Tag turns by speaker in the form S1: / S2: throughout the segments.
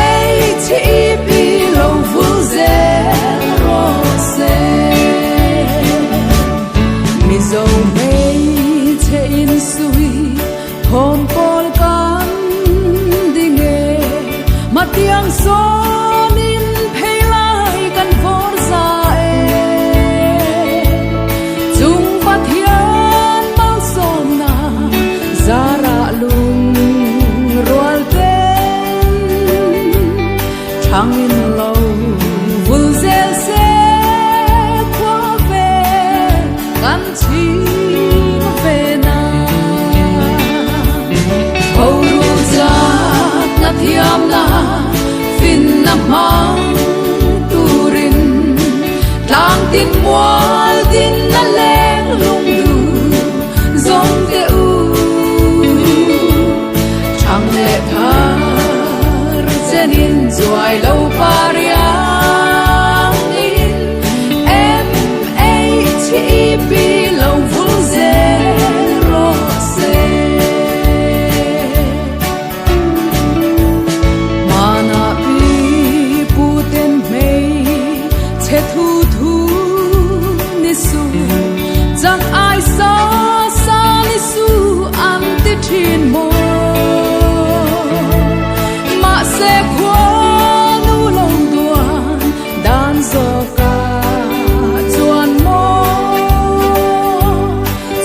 S1: M.A.T.E.P. lâu vui dễ rose mi dâu mây che in suy hồn pol can đi nghe mà tiếng gió nín phê lại căn vốn ra chung phát thiên bao sôm na ra ra lung rual tên trăng in lâu vui dễ sẽ qua về căn chi về na hầu ru giặc na thiam na fin na mang turin lang tin mual tin na leng lung du zong te u chang le thar zenin zuai lâu pariang in M.A.T.E.P. lâu vui dễ rose mana pi puten mei che thu thu nisu chẳng ai xa xa nisu am ti thin mo ma se kwa nu long duan dan zo ka chuan mo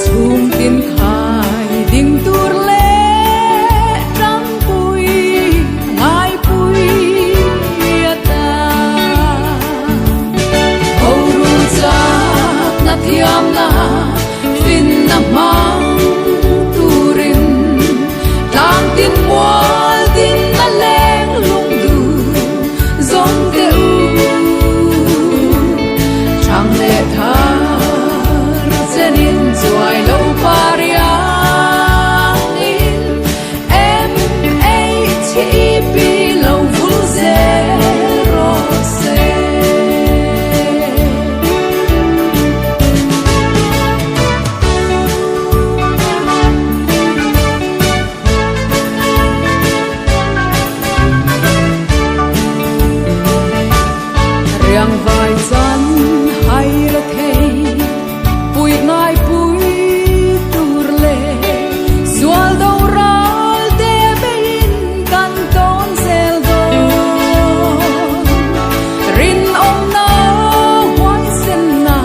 S1: chung tin khai ding tur le trăng pui ngai pui ta hầu ru giặc na thiam na fin na mang turin lang tin mual tin na leng lung du zong te u chang le thar zenin zuai lâu pariang in M.A.T.E.P. lâu vui dễ rose riang vai zan hai ra thei pui ngai pui tur le zual do ral te bein kan ton zel do rin om na hoi sen na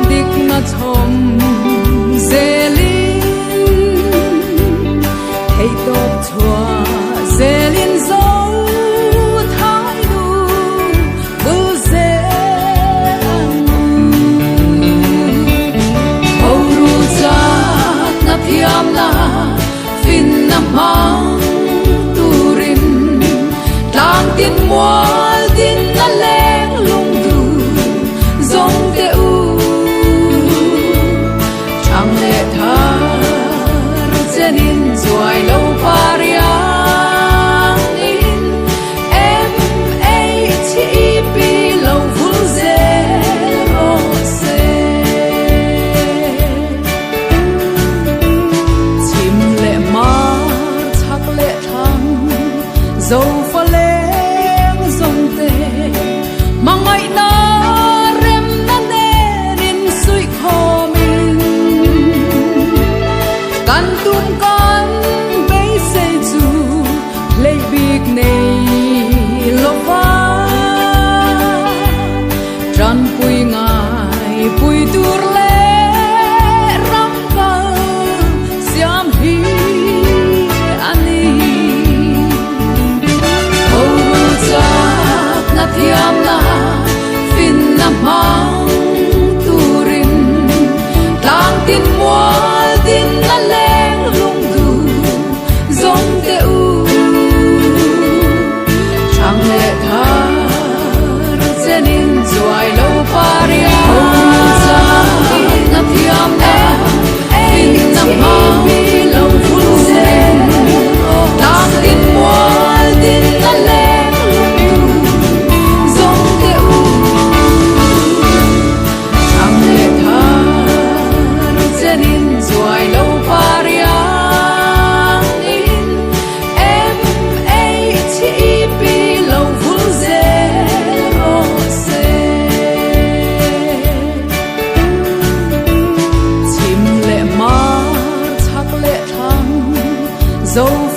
S1: dik na thom zelin thei top chua zelin zo thai du bu ze hầu ru giặc na thiam na fin na mang turin lang tin mual tin na leng lung du zong te u chang le thar zenin zuai lâu pariang in M.A.T.E.P. lâu vui dễ rose chim lệ mar chắc lệ thăng dâu pha leng dòng tê mà ngày na rem na nè đến suy khô mình căn tum căn bấy xây dù lấy việc này lo va tràn pui ngài pui tur le ram ka siam hi ani hầu ru giặc na thiam na fin na mang turin lang tin mual tin na leng lung dấu